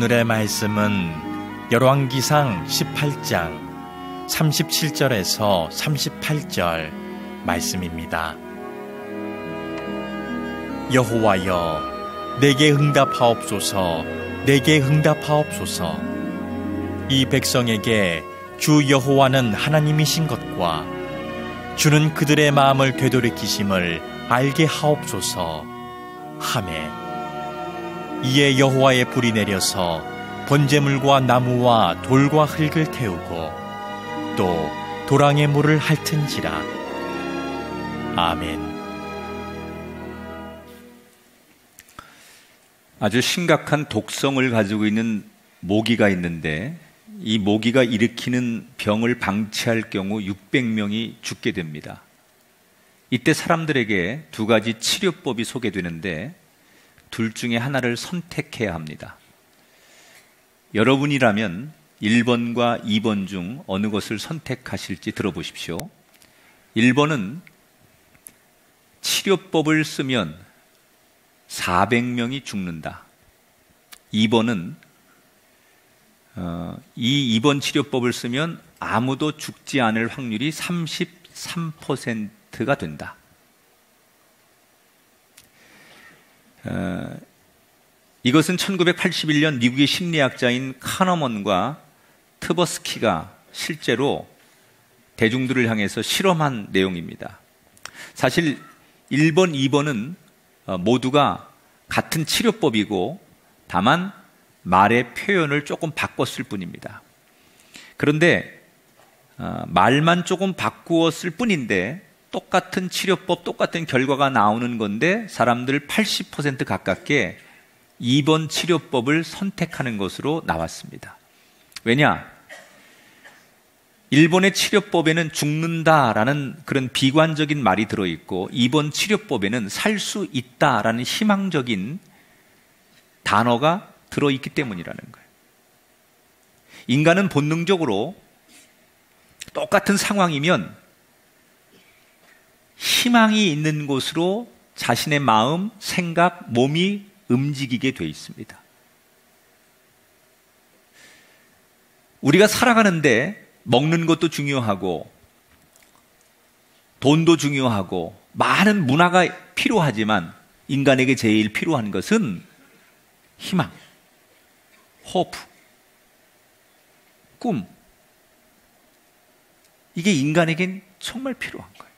오늘의 말씀은 열왕기상 18장 37절에서 38절 말씀입니다. 여호와여, 내게 응답하옵소서, 내게 응답하옵소서. 이 백성에게 주 여호와는 하나님이신 것과 주는 그들의 마음을 되돌이키심을 알게 하옵소서 하매, 이에 여호와의 불이 내려서 번제물과 나무와 돌과 흙을 태우고 또 도랑의 물을 핥은지라. 아멘. 아주 심각한 독성을 가지고 있는 모기가 있는데, 이 모기가 일으키는 병을 방치할 경우 600명이 죽게 됩니다. 이때 사람들에게 두 가지 치료법이 소개되는데 둘 중에 하나를 선택해야 합니다. 여러분이라면 1번과 2번 중 어느 것을 선택하실지 들어보십시오. 1번은 치료법을 쓰면 400명이 죽는다. 2번은 이 2번 치료법을 쓰면 아무도 죽지 않을 확률이 33%가 된다. 이것은 1981년 미국의 심리학자인 카너먼과 트버스키가 실제로 대중들을 향해서 실험한 내용입니다. 사실 1번, 2번은 모두가 같은 치료법이고 다만 말의 표현을 조금 바꿨을 뿐입니다. 그런데 말만 조금 바꾸었을 뿐인데 똑같은 치료법, 똑같은 결과가 나오는 건데 사람들 80% 가깝게 2번 치료법을 선택하는 것으로 나왔습니다. 왜냐? 1번의 치료법에는 죽는다라는 그런 비관적인 말이 들어있고 2번 치료법에는 살 수 있다라는 희망적인 단어가 들어있기 때문이라는 거예요. 인간은 본능적으로 똑같은 상황이면 희망이 있는 곳으로 자신의 마음, 생각, 몸이 움직이게 돼 있습니다. 우리가 살아가는데 먹는 것도 중요하고 돈도 중요하고 많은 문화가 필요하지만 인간에게 제일 필요한 것은 희망, 호프, 꿈. 이게 인간에겐 정말 필요한 거예요.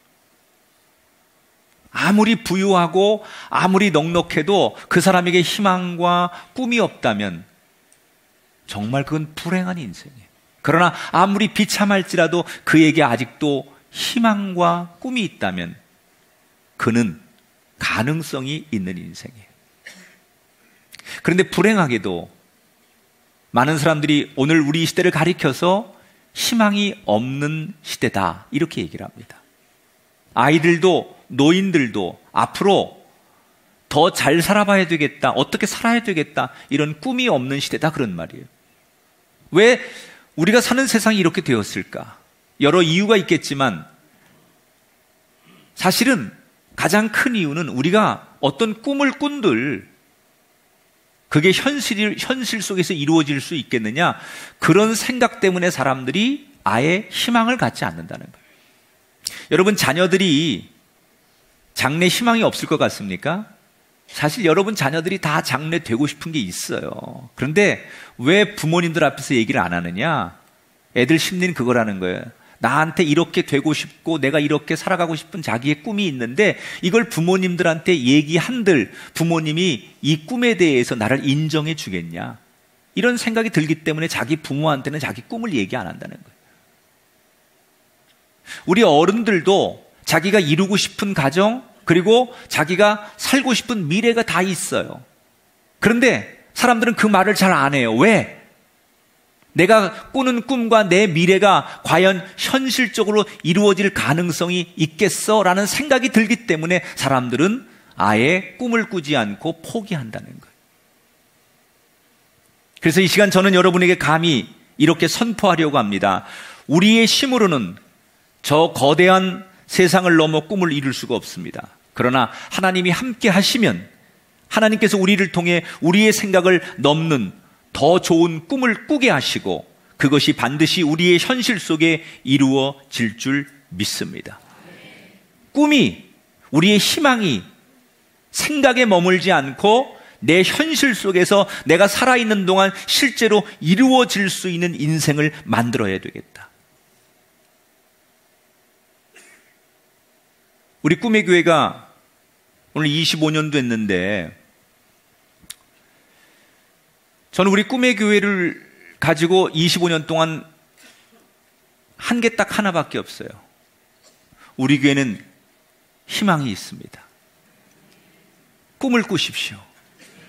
아무리 부유하고 아무리 넉넉해도 그 사람에게 희망과 꿈이 없다면 정말 그건 불행한 인생이에요. 그러나 아무리 비참할지라도 그에게 아직도 희망과 꿈이 있다면 그는 가능성이 있는 인생이에요. 그런데 불행하게도 많은 사람들이 오늘 우리 시대를 가리켜서 희망이 없는 시대다 이렇게 얘기를 합니다. 아이들도 노인들도 앞으로 더 잘 살아봐야 되겠다, 어떻게 살아야 되겠다, 이런 꿈이 없는 시대다 그런 말이에요. 왜 우리가 사는 세상이 이렇게 되었을까? 여러 이유가 있겠지만 사실은 가장 큰 이유는 우리가 어떤 꿈을 꾼들 그게 현실 속에서 이루어질 수 있겠느냐, 그런 생각 때문에 사람들이 아예 희망을 갖지 않는다는 거예요. 여러분, 자녀들이 장래 희망이 없을 것 같습니까? 사실 여러분 자녀들이 다 장래 되고 싶은 게 있어요. 그런데 왜 부모님들 앞에서 얘기를 안 하느냐? 애들 심리는 그거라는 거예요. 나한테 이렇게 되고 싶고 내가 이렇게 살아가고 싶은 자기의 꿈이 있는데 이걸 부모님들한테 얘기한들 부모님이 이 꿈에 대해서 나를 인정해 주겠냐? 이런 생각이 들기 때문에 자기 부모한테는 자기 꿈을 얘기 안 한다는 거예요. 우리 어른들도 자기가 이루고 싶은 가정, 그리고 자기가 살고 싶은 미래가 다 있어요. 그런데 사람들은 그 말을 잘 안 해요. 왜? 내가 꾸는 꿈과 내 미래가 과연 현실적으로 이루어질 가능성이 있겠어? 라는 생각이 들기 때문에 사람들은 아예 꿈을 꾸지 않고 포기한다는 거예요. 그래서 이 시간 저는 여러분에게 감히 이렇게 선포하려고 합니다. 우리의 힘으로는 저 거대한 세상을 넘어 꿈을 이룰 수가 없습니다. 그러나 하나님이 함께 하시면 하나님께서 우리를 통해 우리의 생각을 넘는 더 좋은 꿈을 꾸게 하시고 그것이 반드시 우리의 현실 속에 이루어질 줄 믿습니다. 꿈이, 우리의 희망이 생각에 머물지 않고 내 현실 속에서 내가 살아있는 동안 실제로 이루어질 수 있는 인생을 만들어야 되겠다. 우리 꿈의 교회가 오늘 25년 됐는데 저는 우리 꿈의 교회를 가지고 25년 동안 한 게 딱 하나밖에 없어요. 우리 교회는 희망이 있습니다. 꿈을 꾸십시오.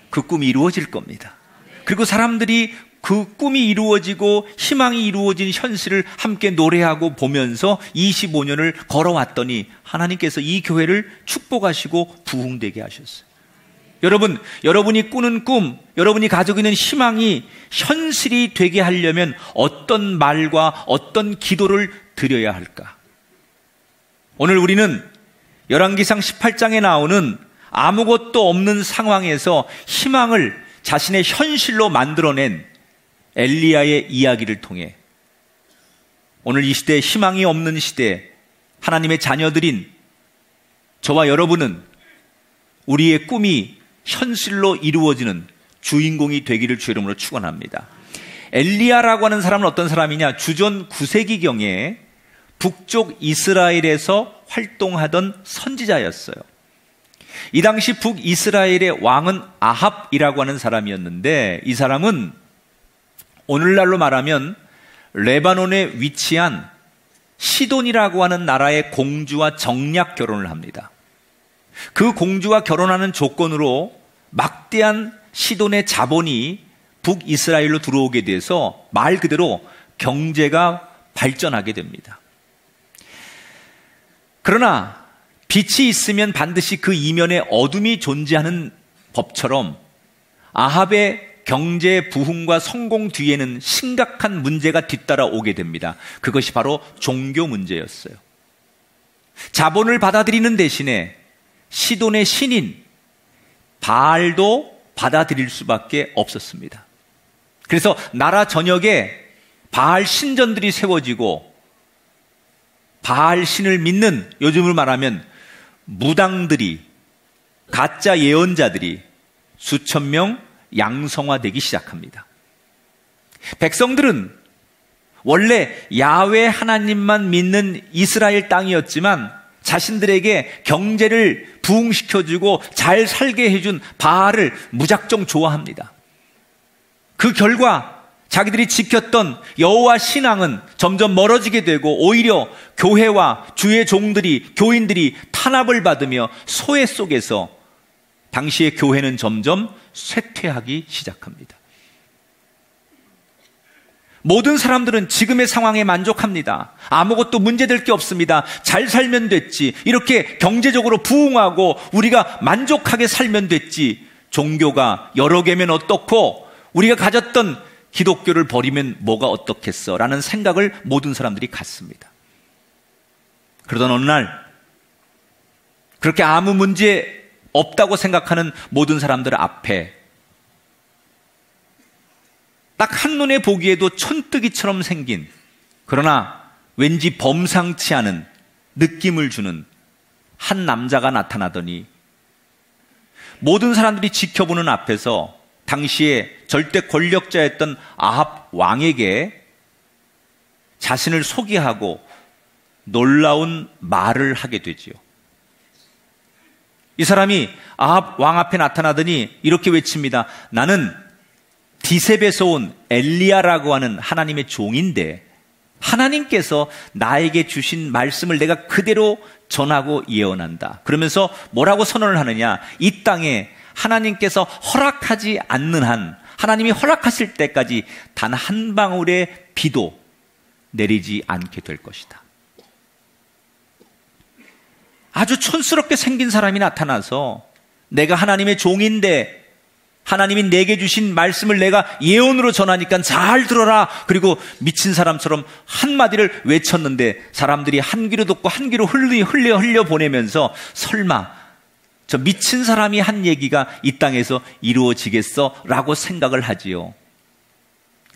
그 꿈이 이루어질 겁니다. 그리고 사람들이 그 꿈이 이루어지고 희망이 이루어진 현실을 함께 노래하고 보면서 25년을 걸어왔더니 하나님께서 이 교회를 축복하시고 부흥되게 하셨어요. 여러분, 여러분이 꾸는 꿈, 여러분이 가지고 있는 희망이 현실이 되게 하려면 어떤 말과 어떤 기도를 드려야 할까? 오늘 우리는 열왕기상 18장에 나오는 아무것도 없는 상황에서 희망을 자신의 현실로 만들어낸 엘리야의 이야기를 통해 오늘 이 시대에 희망이 없는 시대에 하나님의 자녀들인 저와 여러분은 우리의 꿈이 현실로 이루어지는 주인공이 되기를 주 이름으로 축원합니다. 엘리야라고 하는 사람은 어떤 사람이냐? 주전 9세기경에 북쪽 이스라엘에서 활동하던 선지자였어요. 이 당시 북이스라엘의 왕은 아합이라고 하는 사람이었는데 이 사람은 오늘날로 말하면 레바논에 위치한 시돈이라고 하는 나라의 공주와 정략 결혼을 합니다. 그 공주와 결혼하는 조건으로 막대한 시돈의 자본이 북이스라엘로 들어오게 돼서 말 그대로 경제가 발전하게 됩니다. 그러나 빛이 있으면 반드시 그 이면에 어둠이 존재하는 법처럼 아합의 경제 부흥과 성공 뒤에는 심각한 문제가 뒤따라 오게 됩니다. 그것이 바로 종교 문제였어요. 자본을 받아들이는 대신에 시돈의 신인 바알도 받아들일 수밖에 없었습니다. 그래서 나라 전역에 바알 신전들이 세워지고 바알 신을 믿는, 요즘으로 말하면 무당들이, 가짜 예언자들이 수천 명 양성화되기 시작합니다. 백성들은 원래 야훼 하나님만 믿는 이스라엘 땅이었지만 자신들에게 경제를 부흥시켜주고 잘 살게 해준 바알을 무작정 좋아합니다. 그 결과 자기들이 지켰던 여호와 신앙은 점점 멀어지게 되고 오히려 교회와 주의 종들이, 교인들이 탄압을 받으며 소외 속에서 당시의 교회는 점점 쇠퇴하기 시작합니다. 모든 사람들은 지금의 상황에 만족합니다. 아무것도 문제될 게 없습니다. 잘 살면 됐지. 이렇게 경제적으로 부흥하고 우리가 만족하게 살면 됐지. 종교가 여러 개면 어떻고 우리가 가졌던 기독교를 버리면 뭐가 어떻겠어? 라는 생각을 모든 사람들이 갖습니다. 그러던 어느 날 그렇게 아무 문제 없다고 생각하는 모든 사람들 앞에 딱 한눈에 보기에도 촌뜨기처럼 생긴, 그러나 왠지 범상치 않은 느낌을 주는 한 남자가 나타나더니 모든 사람들이 지켜보는 앞에서 당시에 절대 권력자였던 아합 왕에게 자신을 소개하고 놀라운 말을 하게 되지요. 이 사람이 아합 왕 앞에 나타나더니 이렇게 외칩니다. 나는 디셉에서 온 엘리야라고 하는 하나님의 종인데 하나님께서 나에게 주신 말씀을 내가 그대로 전하고 예언한다. 그러면서 뭐라고 선언을 하느냐? 이 땅에 하나님께서 허락하지 않는 한, 하나님이 허락하실 때까지 단 한 방울의 비도 내리지 않게 될 것이다. 아주 촌스럽게 생긴 사람이 나타나서 내가 하나님의 종인데 하나님이 내게 주신 말씀을 내가 예언으로 전하니까 잘 들어라. 그리고 미친 사람처럼 한마디를 외쳤는데 사람들이 한 귀로 듣고 한 귀로 흘려 보내면서 설마 저 미친 사람이 한 얘기가 이 땅에서 이루어지겠어? 라고 생각을 하지요.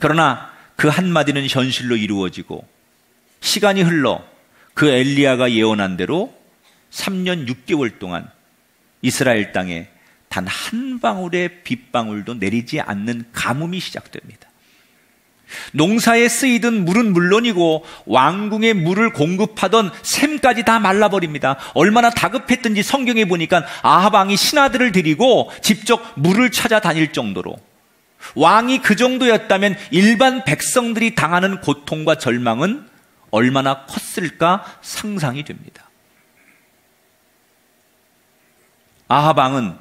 그러나 그 한마디는 현실로 이루어지고 시간이 흘러 그 엘리야가 예언한 대로 3년 6개월 동안 이스라엘 땅에 단 한 방울의 빗방울도 내리지 않는 가뭄이 시작됩니다. 농사에 쓰이던 물은 물론이고 왕궁에 물을 공급하던 샘까지 다 말라버립니다. 얼마나 다급했던지 성경에 보니까 아합 왕이 신하들을 데리고 직접 물을 찾아다닐 정도로, 왕이 그 정도였다면 일반 백성들이 당하는 고통과 절망은 얼마나 컸을까 상상이 됩니다. 아합 왕은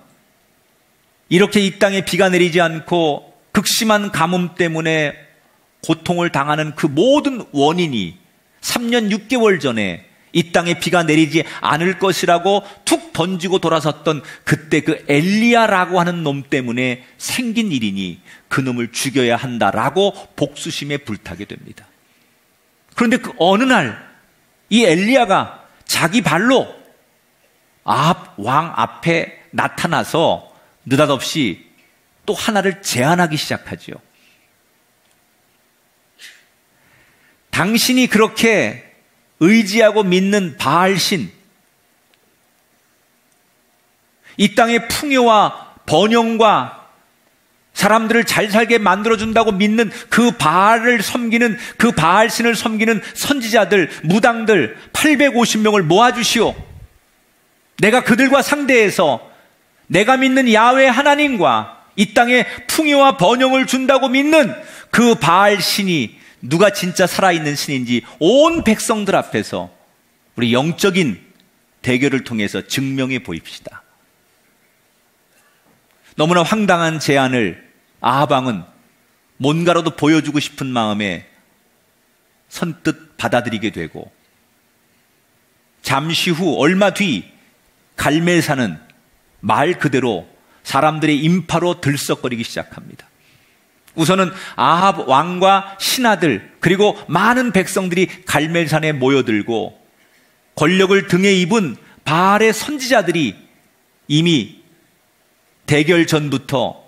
이렇게 이 땅에 비가 내리지 않고 극심한 가뭄 때문에 고통을 당하는 그 모든 원인이 3년 6개월 전에 이 땅에 비가 내리지 않을 것이라고 툭 던지고 돌아섰던 그때 그 엘리야라고 하는 놈 때문에 생긴 일이니 그 놈을 죽여야 한다라고 복수심에 불타게 됩니다. 그런데 그 어느 날 이 엘리야가 자기 발로 아합 왕 앞에 나타나서 느닷없이 또 하나를 제안하기 시작하지요. 당신이 그렇게 의지하고 믿는 바알신, 이 땅의 풍요와 번영과 사람들을 잘 살게 만들어준다고 믿는 그 바알을 섬기는, 그 바알신을 섬기는 선지자들, 무당들 850명을 모아주시오. 내가 그들과 상대해서 내가 믿는 야훼 하나님과 이 땅에 풍요와 번영을 준다고 믿는 그 바알신이 누가 진짜 살아있는 신인지 온 백성들 앞에서 우리 영적인 대결을 통해서 증명해 보입시다. 너무나 황당한 제안을 아합 왕은 뭔가라도 보여주고 싶은 마음에 선뜻 받아들이게 되고, 잠시 후 얼마 뒤 갈멜산은 말 그대로 사람들의 인파로 들썩거리기 시작합니다. 우선은 아합 왕과 신하들 그리고 많은 백성들이 갈멜산에 모여들고, 권력을 등에 입은 바알의 선지자들이 이미 대결 전부터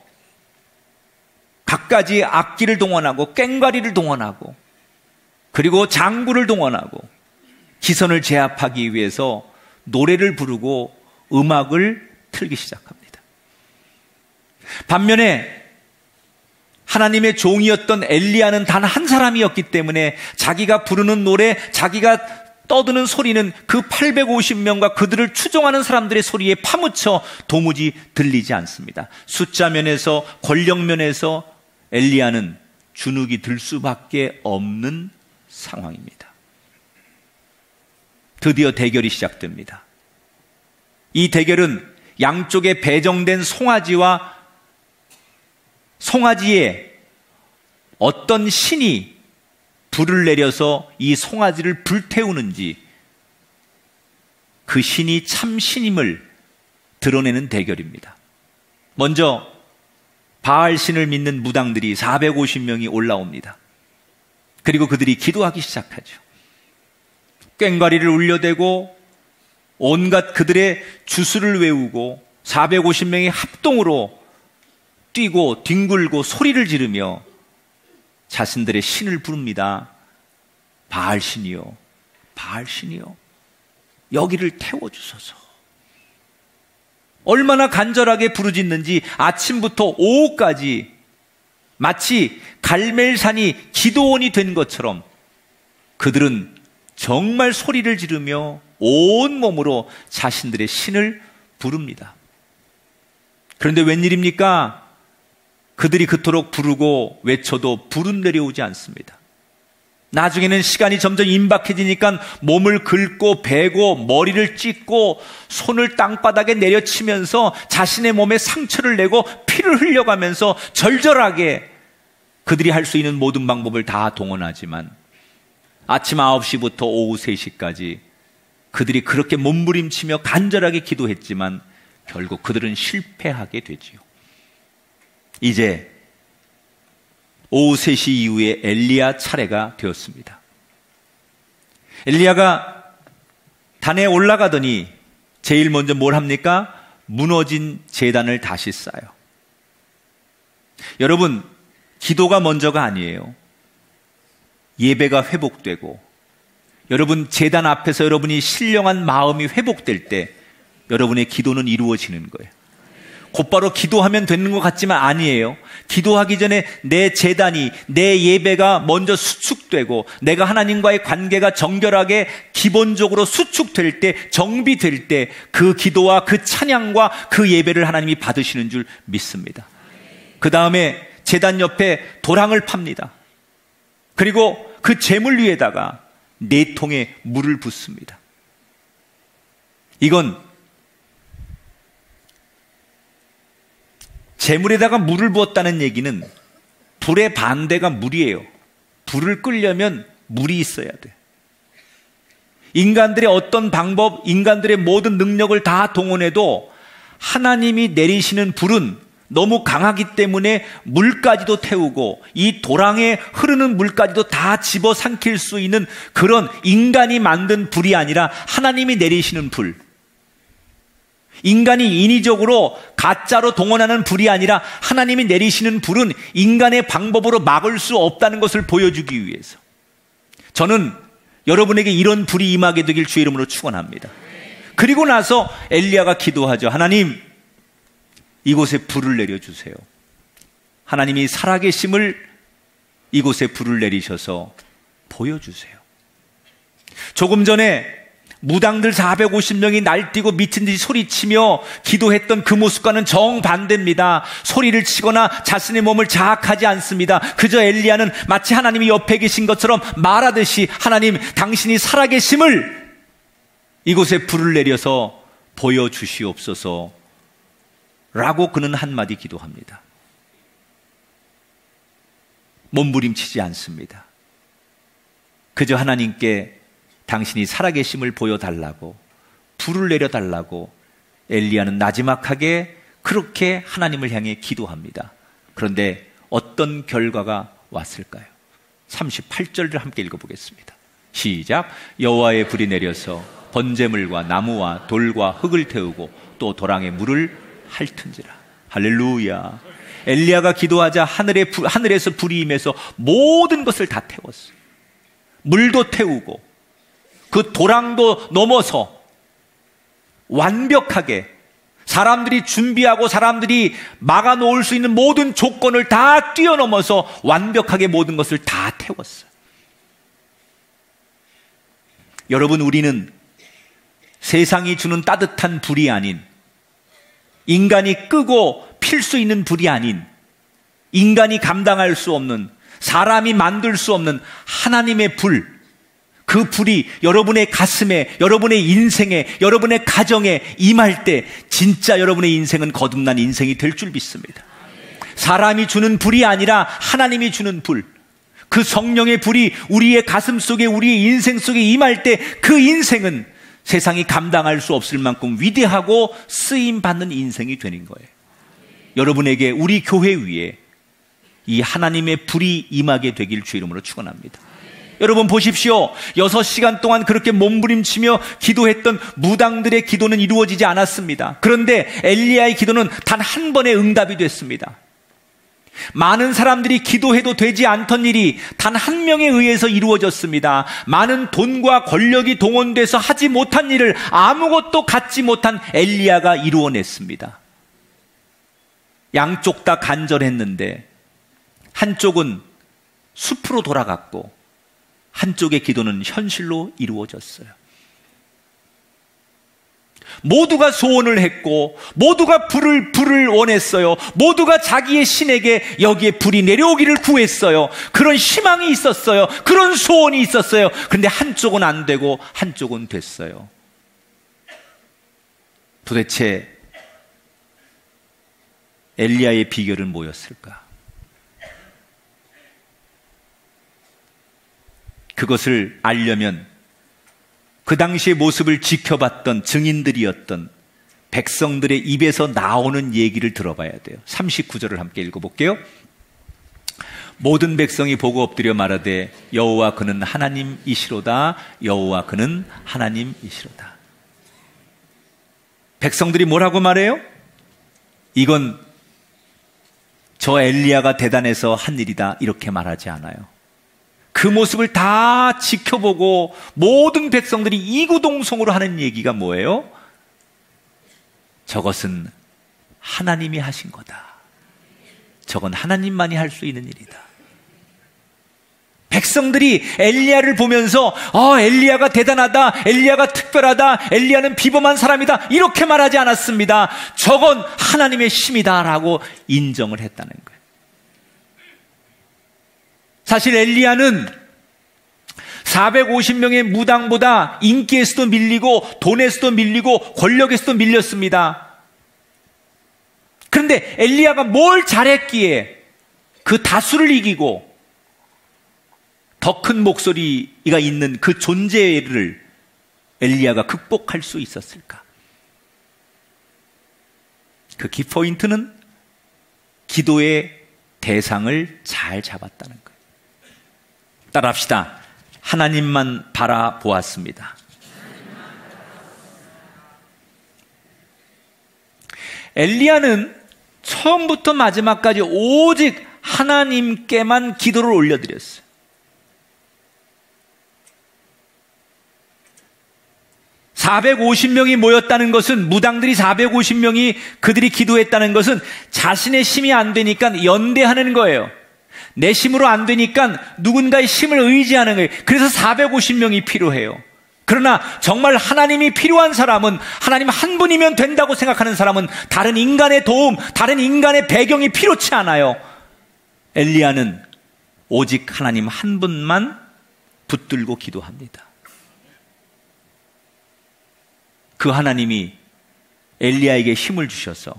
갖가지 악기를 동원하고 꽹과리를 동원하고 그리고 장구를 동원하고 기선을 제압하기 위해서 노래를 부르고 음악을 틀기 시작합니다. 반면에 하나님의 종이었던 엘리야는 단 한 사람이었기 때문에 자기가 부르는 노래, 자기가 떠드는 소리는 그 850명과 그들을 추종하는 사람들의 소리에 파묻혀 도무지 들리지 않습니다. 숫자 면에서, 권력 면에서 엘리야는 주눅이 들 수밖에 없는 상황입니다. 드디어 대결이 시작됩니다. 이 대결은 양쪽에 배정된 송아지와 송아지에 어떤 신이 불을 내려서 이 송아지를 불태우는지, 그 신이 참 신임을 드러내는 대결입니다. 먼저 바알 신을 믿는 무당들이 450명이 올라옵니다. 그리고 그들이 기도하기 시작하죠. 꽹과리를 울려대고 온갖 그들의 주술을 외우고 450명이 합동으로 뛰고 뒹굴고 소리를 지르며 자신들의 신을 부릅니다. 바알신이요, 바알신이요, 여기를 태워주소서. 얼마나 간절하게 부르짖는지 아침부터 오후까지 마치 갈멜산이 기도원이 된 것처럼 그들은 정말 소리를 지르며 온몸으로 자신들의 신을 부릅니다. 그런데 웬일입니까? 그들이 그토록 부르고 외쳐도 불은 내려오지 않습니다. 나중에는 시간이 점점 임박해지니까 몸을 긁고 베고 머리를 찢고 손을 땅바닥에 내려치면서 자신의 몸에 상처를 내고 피를 흘려가면서 절절하게 그들이 할 수 있는 모든 방법을 다 동원하지만 아침 9시부터 오후 3시까지 그들이 그렇게 몸부림치며 간절하게 기도했지만 결국 그들은 실패하게 되지요. 이제 오후 3시 이후에 엘리야 차례가 되었습니다. 엘리야가 단에 올라가더니 제일 먼저 뭘 합니까? 무너진 제단을 다시 쌓아요. 여러분, 기도가 먼저가 아니에요. 예배가 회복되고 여러분 제단 앞에서 여러분이 신령한 마음이 회복될 때 여러분의 기도는 이루어지는 거예요. 곧바로 기도하면 되는 것 같지만 아니에요. 기도하기 전에 내 제단이, 내 예배가 먼저 수축되고 내가 하나님과의 관계가 정결하게 기본적으로 수축될 때, 정비될 때 그 기도와 그 찬양과 그 예배를 하나님이 받으시는 줄 믿습니다. 그 다음에 제단 옆에 도랑을 팝니다. 그리고 그 제물 위에다가 4통의 물을 붓습니다. 이건 제물에다가 물을 부었다는 얘기는 불의 반대가 물이에요. 불을 끄려면 물이 있어야 돼. 인간들의 어떤 방법, 인간들의 모든 능력을 다 동원해도 하나님이 내리시는 불은 너무 강하기 때문에 물까지도 태우고 이 도랑에 흐르는 물까지도 다 집어삼킬 수 있는 그런 인간이 만든 불이 아니라 하나님이 내리시는 불. 인간이 인위적으로 가짜로 동원하는 불이 아니라 하나님이 내리시는 불은 인간의 방법으로 막을 수 없다는 것을 보여주기 위해서 저는 여러분에게 이런 불이 임하게 되길 주의 이름으로 축원합니다. 그리고 나서 엘리야가 기도하죠. 하나님, 이곳에 불을 내려주세요. 하나님이 살아계심을 이곳에 불을 내리셔서 보여주세요. 조금 전에 무당들 450명이 날뛰고 미친 듯이 소리치며 기도했던 그 모습과는 정반대입니다. 소리를 치거나 자신의 몸을 자학하지 않습니다. 그저 엘리야는 마치 하나님이 옆에 계신 것처럼 말하듯이 하나님, 당신이 살아계심을 이곳에 불을 내려서 보여주시옵소서 라고 그는 한마디 기도합니다. 몸부림치지 않습니다. 그저 하나님께 당신이 살아계심을 보여달라고, 불을 내려달라고 엘리야는 나지막하게 그렇게 하나님을 향해 기도합니다. 그런데 어떤 결과가 왔을까요? 38절을 함께 읽어보겠습니다. 시작. 여호와의 불이 내려서 번제물과 나무와 돌과 흙을 태우고 또 도랑에 물을 핥은지라. 할렐루야. 엘리야가 기도하자 하늘에서 불이 임해서 모든 것을 다 태웠어요. 물도 태우고 그 도랑도 넘어서 완벽하게 사람들이 준비하고 사람들이 막아놓을 수 있는 모든 조건을 다 뛰어넘어서 완벽하게 모든 것을 다 태웠어요. 여러분, 우리는 세상이 주는 따뜻한 불이 아닌, 인간이 끄고 필 수 있는 불이 아닌, 인간이 감당할 수 없는, 사람이 만들 수 없는 하나님의 불, 그 불이 여러분의 가슴에, 여러분의 인생에, 여러분의 가정에 임할 때 진짜 여러분의 인생은 거듭난 인생이 될 줄 믿습니다. 사람이 주는 불이 아니라 하나님이 주는 불, 그 성령의 불이 우리의 가슴 속에, 우리의 인생 속에 임할 때 그 인생은 세상이 감당할 수 없을 만큼 위대하고 쓰임받는 인생이 되는 거예요. 여러분에게, 우리 교회 위에 이 하나님의 불이 임하게 되길 주 이름으로 축원합니다. 여러분 보십시오. 6시간 동안 그렇게 몸부림치며 기도했던 무당들의 기도는 이루어지지 않았습니다. 그런데 엘리야의 기도는 단 한 번의 응답이 됐습니다. 많은 사람들이 기도해도 되지 않던 일이 단 한 명에 의해서 이루어졌습니다. 많은 돈과 권력이 동원돼서 하지 못한 일을 아무것도 갖지 못한 엘리야가 이루어냈습니다. 양쪽 다 간절했는데 한쪽은 숲으로 돌아갔고 한쪽의 기도는 현실로 이루어졌어요. 모두가 소원을 했고 모두가 불을 원했어요. 모두가 자기의 신에게 여기에 불이 내려오기를 구했어요. 그런 희망이 있었어요. 그런 소원이 있었어요. 그런데 한쪽은 안 되고 한쪽은 됐어요. 도대체 엘리야의 비결은 뭐였을까? 그것을 알려면 그 당시의 모습을 지켜봤던 증인들이었던 백성들의 입에서 나오는 얘기를 들어봐야 돼요. 39절을 함께 읽어볼게요. 모든 백성이 보고 엎드려 말하되 여호와 그는 하나님이시로다. 여호와 그는 하나님이시로다. 백성들이 뭐라고 말해요? 이건 저 엘리야가 대단해서 한 일이다 이렇게 말하지 않아요. 그 모습을 다 지켜보고 모든 백성들이 이구동성으로 하는 얘기가 뭐예요? 저것은 하나님이 하신 거다. 저건 하나님만이 할 수 있는 일이다. 백성들이 엘리야를 보면서 엘리야가 대단하다, 엘리야가 특별하다, 엘리야는 비범한 사람이다 이렇게 말하지 않았습니다. 저건 하나님의 힘이다 라고 인정을 했다는 거예요. 사실 엘리야는 450명의 무당보다 인기에서도 밀리고 돈에서도 밀리고 권력에서도 밀렸습니다. 그런데 엘리야가 뭘 잘했기에 그 다수를 이기고 더 큰 목소리가 있는 그 존재를 엘리야가 극복할 수 있었을까? 그 키포인트는 기도의 대상을 잘 잡았다는 거예요. 따라합시다. 하나님만 바라보았습니다. 엘리야는 처음부터 마지막까지 오직 하나님께만 기도를 올려드렸어요. (450명이) 모였다는 것은, 무당들이 450명이 그들이 기도했다는 것은 자신의 힘이 안 되니까 연대하는 거예요. 내 힘으로 안 되니까 누군가의 힘을 의지하는 거예요. 그래서 450명이 필요해요. 그러나 정말 하나님이 필요한 사람은, 하나님 한 분이면 된다고 생각하는 사람은 다른 인간의 도움, 다른 인간의 배경이 필요치 않아요. 엘리야는 오직 하나님 한 분만 붙들고 기도합니다. 그 하나님이 엘리야에게 힘을 주셔서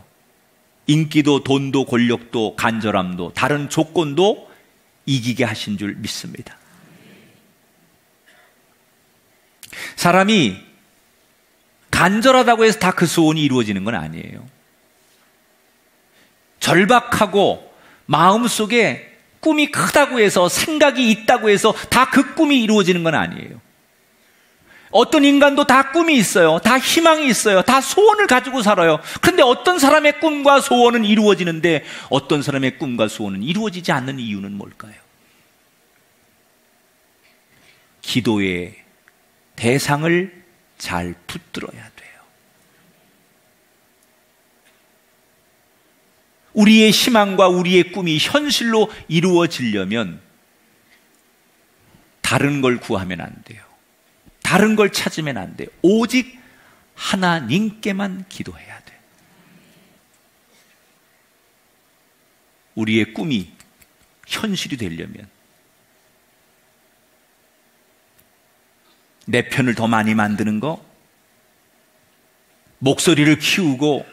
인기도 돈도 권력도 간절함도 다른 조건도 이기게 하신 줄 믿습니다. 사람이 간절하다고 해서 다 그 소원이 이루어지는 건 아니에요. 절박하고 마음속에 꿈이 크다고 해서, 생각이 있다고 해서 다 그 꿈이 이루어지는 건 아니에요. 어떤 인간도 다 꿈이 있어요. 다 희망이 있어요. 다 소원을 가지고 살아요. 그런데 어떤 사람의 꿈과 소원은 이루어지는데 어떤 사람의 꿈과 소원은 이루어지지 않는 이유는 뭘까요? 기도의 대상을 잘 붙들어야 돼요. 우리의 희망과 우리의 꿈이 현실로 이루어지려면 다른 걸 구하면 안 돼요. 다른 걸 찾으면 안 돼요. 오직 하나님께만 기도해야 돼요. 우리의 꿈이 현실이 되려면 내 편을 더 많이 만드는 거, 목소리를 키우고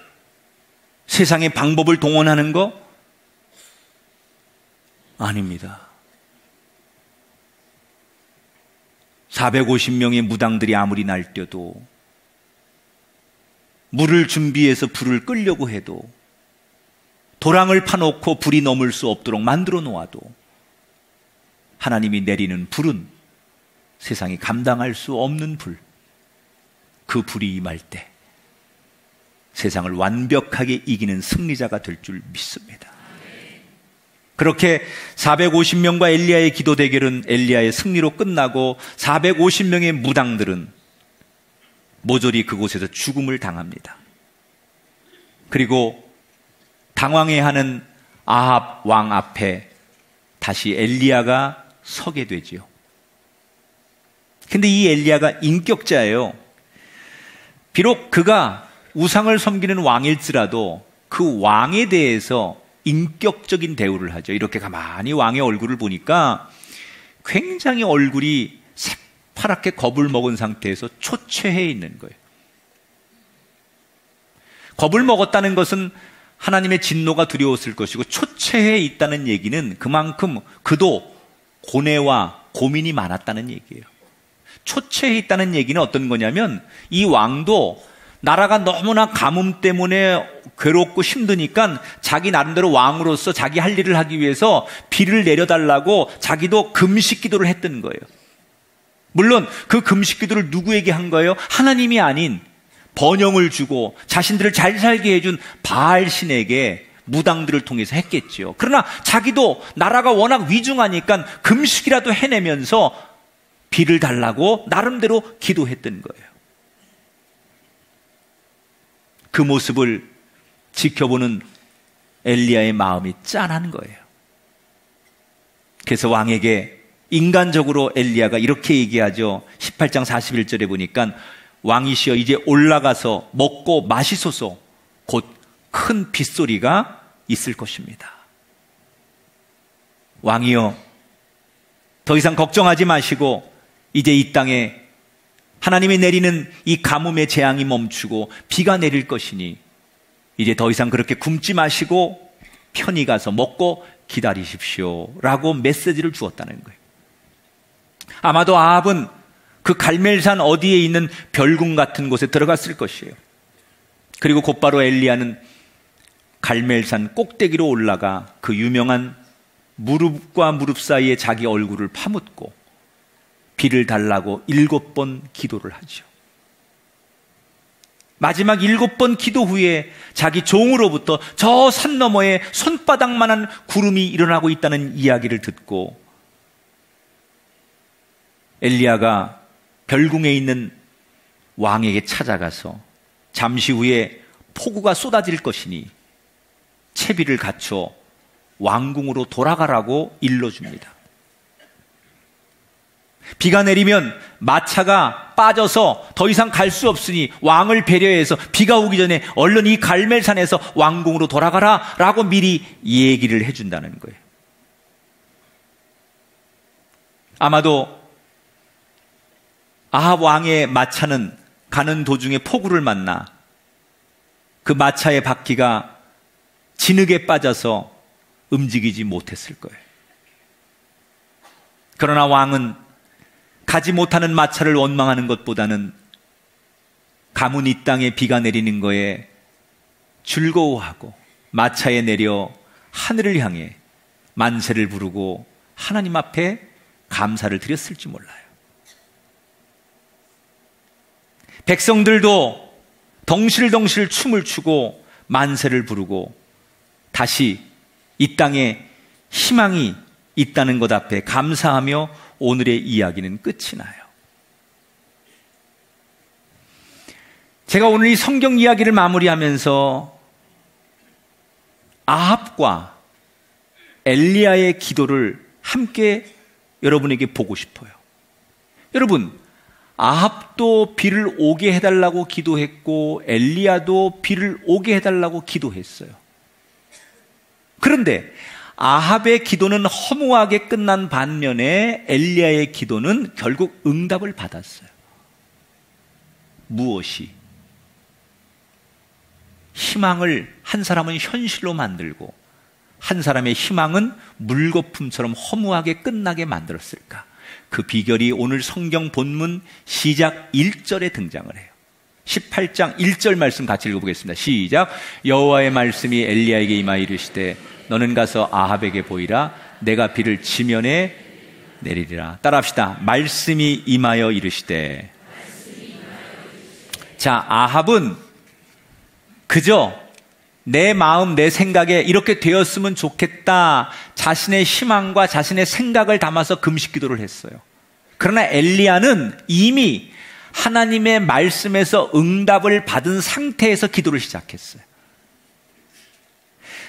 세상의 방법을 동원하는 거 아닙니다. 450명의 무당들이 아무리 날뛰어도, 물을 준비해서 불을 끄려고 해도, 도랑을 파놓고 불이 넘을 수 없도록 만들어 놓아도 하나님이 내리는 불은 세상이 감당할 수 없는 불, 그 불이 임할 때 세상을 완벽하게 이기는 승리자가 될 줄 믿습니다. 그렇게 450명과 엘리야의 기도 대결은 엘리야의 승리로 끝나고 450명의 무당들은 모조리 그곳에서 죽음을 당합니다. 그리고 당황해하는 아합 왕 앞에 다시 엘리야가 서게 되지요. 근데 이 엘리야가 인격자예요. 비록 그가 우상을 섬기는 왕일지라도 그 왕에 대해서 인격적인 대우를 하죠. 이렇게 가만히 왕의 얼굴을 보니까 굉장히 얼굴이 새파랗게 겁을 먹은 상태에서 초췌해 있는 거예요. 겁을 먹었다는 것은 하나님의 진노가 두려웠을 것이고, 초췌해 있다는 얘기는 그만큼 그도 고뇌와 고민이 많았다는 얘기예요. 초췌해 있다는 얘기는 어떤 거냐면, 이 왕도 나라가 너무나 가뭄 때문에 괴롭고 힘드니까 자기 나름대로 왕으로서 자기 할 일을 하기 위해서 비를 내려달라고 자기도 금식 기도를 했던 거예요. 물론 그 금식 기도를 누구에게 한 거예요? 하나님이 아닌 번영을 주고 자신들을 잘 살게 해준 바알 신에게 무당들을 통해서 했겠죠. 그러나 자기도 나라가 워낙 위중하니까 금식이라도 해내면서 비를 달라고 나름대로 기도했던 거예요. 그 모습을 지켜보는 엘리야의 마음이 짠한 거예요. 그래서 왕에게 인간적으로 엘리야가 이렇게 얘기하죠. 18장 41절에 보니까 왕이시여 이제 올라가서 먹고 마시소서. 곧 큰 빗소리가 있을 것입니다. 왕이여 더 이상 걱정하지 마시고 이제 이 땅에 하나님이 내리는 이 가뭄의 재앙이 멈추고 비가 내릴 것이니 이제 더 이상 그렇게 굶지 마시고 편히 가서 먹고 기다리십시오 라고 메시지를 주었다는 거예요. 아마도 아합은 그 갈멜산 어디에 있는 별궁 같은 곳에 들어갔을 것이에요. 그리고 곧바로 엘리야는 갈멜산 꼭대기로 올라가 그 유명한 무릎과 무릎 사이에 자기 얼굴을 파묻고 비를 달라고 7번 기도를 하죠. 마지막 7번 기도 후에 자기 종으로부터 저 산 너머에 손바닥만한 구름이 일어나고 있다는 이야기를 듣고 엘리야가 별궁에 있는 왕에게 찾아가서 잠시 후에 폭우가 쏟아질 것이니 채비를 갖춰 왕궁으로 돌아가라고 일러줍니다. 비가 내리면 마차가 빠져서 더 이상 갈 수 없으니 왕을 배려해서 비가 오기 전에 얼른 이 갈멜산에서 왕궁으로 돌아가라 라고 미리 얘기를 해준다는 거예요. 아마도 아합 왕의 마차는 가는 도중에 폭우를 만나 그 마차의 바퀴가 진흙에 빠져서 움직이지 못했을 거예요. 그러나 왕은 가지 못하는 마차를 원망하는 것보다는 가문 이 땅에 비가 내리는 거에 즐거워하고 마차에 내려 하늘을 향해 만세를 부르고 하나님 앞에 감사를 드렸을지 몰라요. 백성들도 덩실덩실 춤을 추고 만세를 부르고 다시 이 땅에 희망이 있다는 것 앞에 감사하며 오늘의 이야기는 끝이 나요. 제가 오늘 이 성경 이야기를 마무리하면서 아합과 엘리야의 기도를 함께 여러분에게 보고 싶어요. 여러분, 아합도 비를 오게 해달라고 기도했고 엘리야도 비를 오게 해달라고 기도했어요. 그런데 아합의 기도는 허무하게 끝난 반면에 엘리야의 기도는 결국 응답을 받았어요. 무엇이? 희망을 한 사람은 현실로 만들고 한 사람의 희망은 물거품처럼 허무하게 끝나게 만들었을까? 그 비결이 오늘 성경 본문 시작 1절에 등장을 해요. 18장 1절 말씀 같이 읽어보겠습니다. 시작. 여호와의 말씀이 엘리야에게 임하여 이르시되 너는 가서 아합에게 보이라. 내가 비를 지면에 내리리라. 따라합시다. 말씀이 임하여 이르시되. 자, 아합은 그저 내 마음, 내 생각에 이렇게 되었으면 좋겠다. 자신의 희망과 자신의 생각을 담아서 금식 기도를 했어요. 그러나 엘리야는 이미 하나님의 말씀에서 응답을 받은 상태에서 기도를 시작했어요.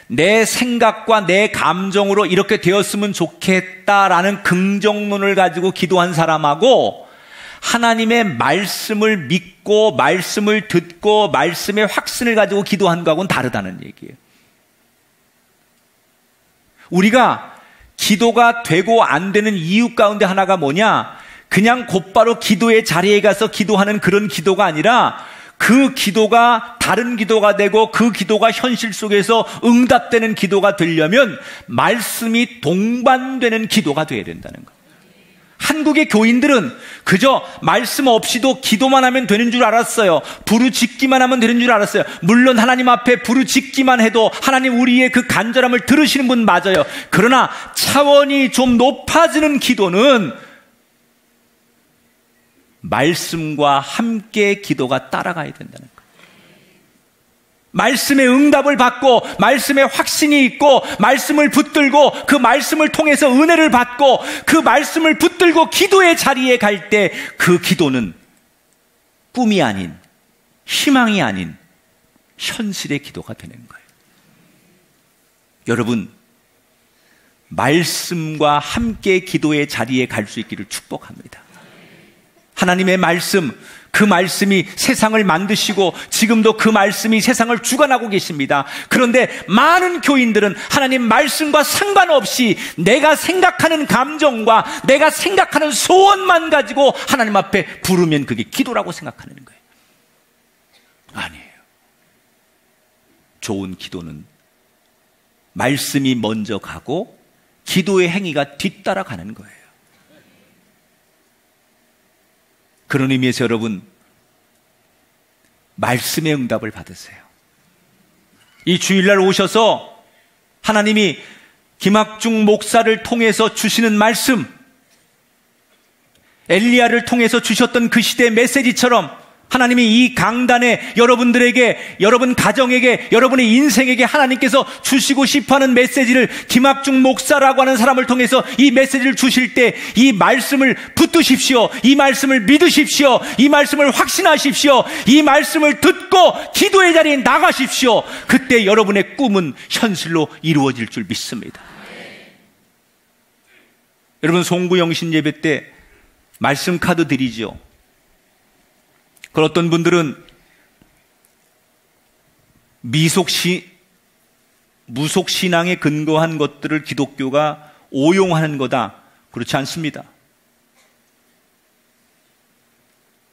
내 생각과 내 감정으로 이렇게 되었으면 좋겠다라는 긍정론을 가지고 기도한 사람하고 하나님의 말씀을 믿고 말씀을 듣고 말씀의 확신을 가지고 기도한 거하고는 다르다는 얘기예요. 우리가 기도가 되고 안 되는 이유 가운데 하나가 뭐냐? 그냥 곧바로 기도의 자리에 가서 기도하는 그런 기도가 아니라 그 기도가 다른 기도가 되고 그 기도가 현실 속에서 응답되는 기도가 되려면 말씀이 동반되는 기도가 되어야 된다는 거예요. 한국의 교인들은 그저 말씀 없이도 기도만 하면 되는 줄 알았어요. 부르짖기만 하면 되는 줄 알았어요. 물론 하나님 앞에 부르짖기만 해도 하나님 우리의 그 간절함을 들으시는 분 맞아요. 그러나 차원이 좀 높아지는 기도는 말씀과 함께 기도가 따라가야 된다는 거예요. 말씀의 응답을 받고 말씀의 확신이 있고 말씀을 붙들고 그 말씀을 통해서 은혜를 받고 그 말씀을 붙들고 기도의 자리에 갈 때 그 기도는 꿈이 아닌, 희망이 아닌 현실의 기도가 되는 거예요. 여러분, 말씀과 함께 기도의 자리에 갈 수 있기를 축복합니다. 하나님의 말씀, 그 말씀이 세상을 만드시고 지금도 그 말씀이 세상을 주관하고 계십니다. 그런데 많은 교인들은 하나님 말씀과 상관없이 내가 생각하는 감정과 내가 생각하는 소원만 가지고 하나님 앞에 부르면 그게 기도라고 생각하는 거예요. 아니에요. 좋은 기도는 말씀이 먼저 가고 기도의 행위가 뒤따라가는 거예요. 그런 의미에서 여러분, 말씀의 응답을 받으세요. 이 주일날 오셔서 하나님이 김학중 목사를 통해서 주시는 말씀, 엘리야를 통해서 주셨던 그 시대의 메시지처럼 하나님이 이 강단에 여러분들에게, 여러분 가정에게, 여러분의 인생에게 하나님께서 주시고 싶어하는 메시지를 김학중 목사라고 하는 사람을 통해서 이 메시지를 주실 때 이 말씀을 붙드십시오. 이 말씀을 믿으십시오. 이 말씀을 확신하십시오. 이 말씀을 듣고 기도의 자리에 나가십시오. 그때 여러분의 꿈은 현실로 이루어질 줄 믿습니다. 여러분, 송구영신 예배 때 말씀 카드 드리죠. 그런 어떤 분들은 무속신앙에 근거한 것들을 기독교가 오용하는 거다. 그렇지 않습니다.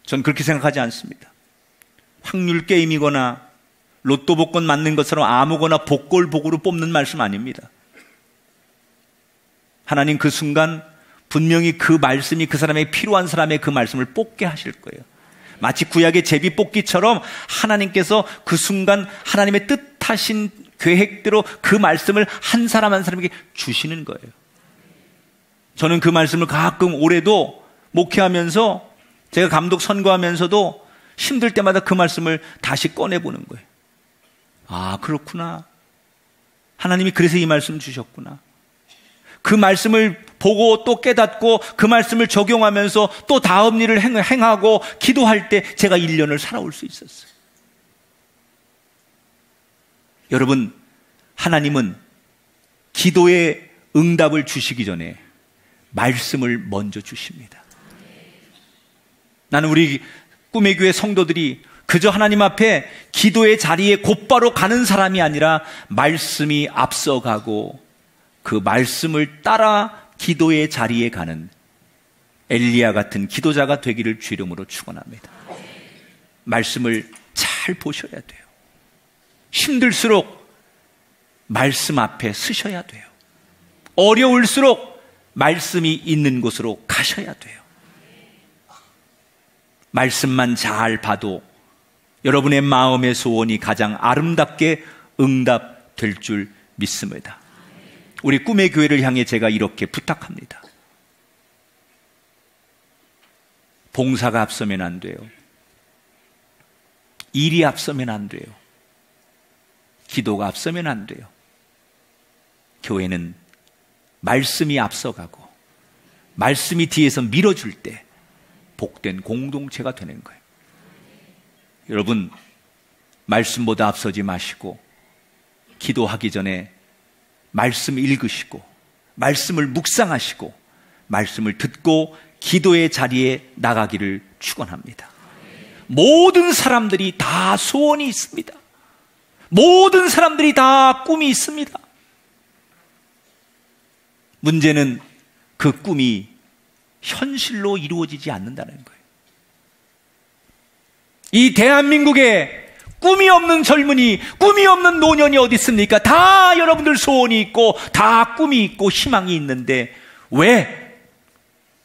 전 그렇게 생각하지 않습니다. 확률 게임이거나 로또 복권 맞는 것처럼 아무거나 복골복으로 뽑는 말씀 아닙니다. 하나님 그 순간 분명히 그 말씀이 그 사람에게 필요한 사람의 그 말씀을 뽑게 하실 거예요. 마치 구약의 제비 뽑기처럼 하나님께서 그 순간 하나님의 뜻하신 계획대로 그 말씀을 한 사람 한 사람에게 주시는 거예요. 저는 그 말씀을 가끔 올해도 목회하면서 제가 감독 선거하면서도 힘들 때마다 그 말씀을 다시 꺼내보는 거예요. 아, 그렇구나. 하나님이 그래서 이 말씀 주셨구나. 그 말씀을 보고 또 깨닫고 그 말씀을 적용하면서 또 다음 일을 행하고 기도할 때 제가 1년을 살아올 수 있었어요. 여러분, 하나님은 기도의 응답을 주시기 전에 말씀을 먼저 주십니다. 나는 우리 꿈의 교회 성도들이 그저 하나님 앞에 기도의 자리에 곧바로 가는 사람이 아니라 말씀이 앞서가고 그 말씀을 따라 기도의 자리에 가는 엘리야 같은 기도자가 되기를 주 이름으로 축원합니다. 말씀을 잘 보셔야 돼요. 힘들수록 말씀 앞에 서셔야 돼요. 어려울수록 말씀이 있는 곳으로 가셔야 돼요. 말씀만 잘 봐도 여러분의 마음의 소원이 가장 아름답게 응답될 줄 믿습니다. 우리 꿈의 교회를 향해 제가 이렇게 부탁합니다. 봉사가 앞서면 안 돼요. 일이 앞서면 안 돼요. 기도가 앞서면 안 돼요. 교회는 말씀이 앞서가고 말씀이 뒤에서 밀어줄 때 복된 공동체가 되는 거예요. 여러분, 말씀보다 앞서지 마시고 기도하기 전에 말씀 읽으시고 말씀을 묵상하시고 말씀을 듣고 기도의 자리에 나가기를 축원합니다. 모든 사람들이 다 소원이 있습니다. 모든 사람들이 다 꿈이 있습니다. 문제는 그 꿈이 현실로 이루어지지 않는다는 거예요. 이 대한민국에 꿈이 없는 젊은이, 꿈이 없는 노년이 어디 있습니까? 다 여러분들 소원이 있고 다 꿈이 있고 희망이 있는데 왜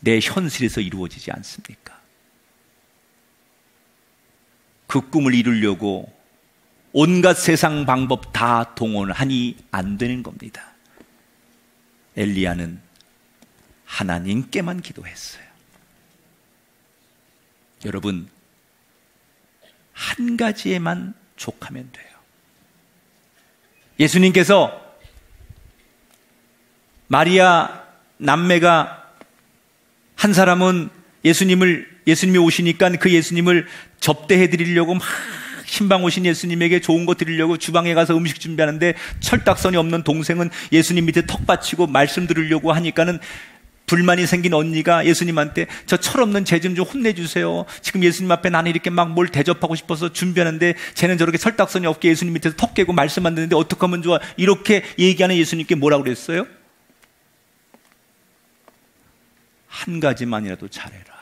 내 현실에서 이루어지지 않습니까? 그 꿈을 이루려고 온갖 세상 방법 다 동원하니 안 되는 겁니다. 엘리야는 하나님께만 기도했어요. 여러분, 한 가지에만 족하면 돼요. 예수님께서 마리아 남매가 한 사람은 예수님이 오시니까 그 예수님을 접대해 드리려고 막 신방 오신 예수님에게 좋은 거 드리려고 주방에 가서 음식 준비하는데 철딱선이 없는 동생은 예수님 밑에 턱 받치고 말씀 들으려고 하니까는 불만이 생긴 언니가 예수님한테 저 철없는 쟤 좀 혼내주세요. 지금 예수님 앞에 나는 이렇게 막 뭘 대접하고 싶어서 준비하는데 쟤는 저렇게 철딱선이 없게 예수님 밑에서 턱 깨고 말씀 안 듣는데 어떻게 하면 좋아? 이렇게 얘기하는 예수님께 뭐라고 그랬어요? 한 가지만이라도 잘해라.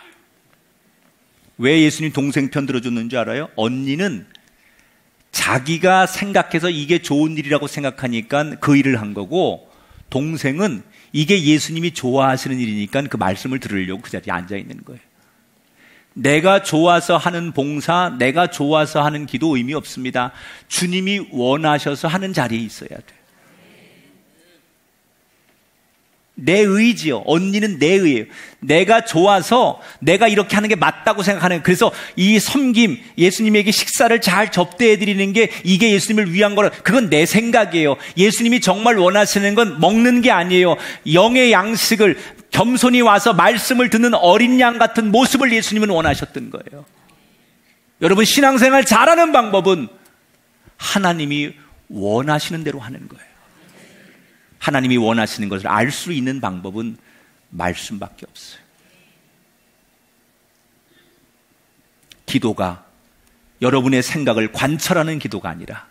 왜 예수님 동생 편 들어줬는 줄 알아요? 언니는 자기가 생각해서 이게 좋은 일이라고 생각하니까 그 일을 한 거고, 동생은 이게 예수님이 좋아하시는 일이니까 그 말씀을 들으려고 그 자리에 앉아 있는 거예요. 내가 좋아서 하는 봉사, 내가 좋아서 하는 기도 의미 없습니다. 주님이 원하셔서 하는 자리에 있어야 돼요. 내 의지요. 언니는 내 의예요. 내가 좋아서 내가 이렇게 하는 게 맞다고 생각하는. 그래서 이 섬김, 예수님에게 식사를 잘 접대해 드리는 게 이게 예수님을 위한 거라. 그건 내 생각이에요. 예수님이 정말 원하시는 건 먹는 게 아니에요. 영의 양식을 겸손히 와서 말씀을 듣는 어린 양 같은 모습을 예수님은 원하셨던 거예요. 여러분, 신앙생활 잘하는 방법은 하나님이 원하시는 대로 하는 거예요. 하나님이 원하시는 것을 알 수 있는 방법은 말씀밖에 없어요. 기도가 여러분의 생각을 관철하는 기도가 아니라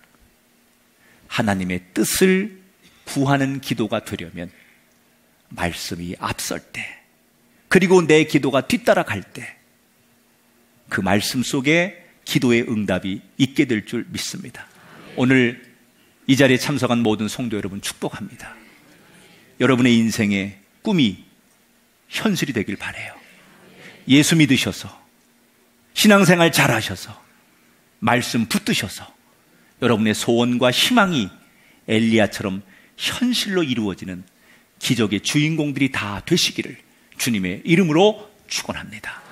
하나님의 뜻을 구하는 기도가 되려면 말씀이 앞설 때, 그리고 내 기도가 뒤따라갈 때 그 말씀 속에 기도의 응답이 있게 될 줄 믿습니다. 오늘 이 자리에 참석한 모든 성도 여러분 축복합니다. 여러분의 인생의 꿈이 현실이 되길 바라요. 예수 믿으셔서, 신앙생활 잘하셔서, 말씀 붙드셔서 여러분의 소원과 희망이 엘리야처럼 현실로 이루어지는 기적의 주인공들이 다 되시기를 주님의 이름으로 축원합니다.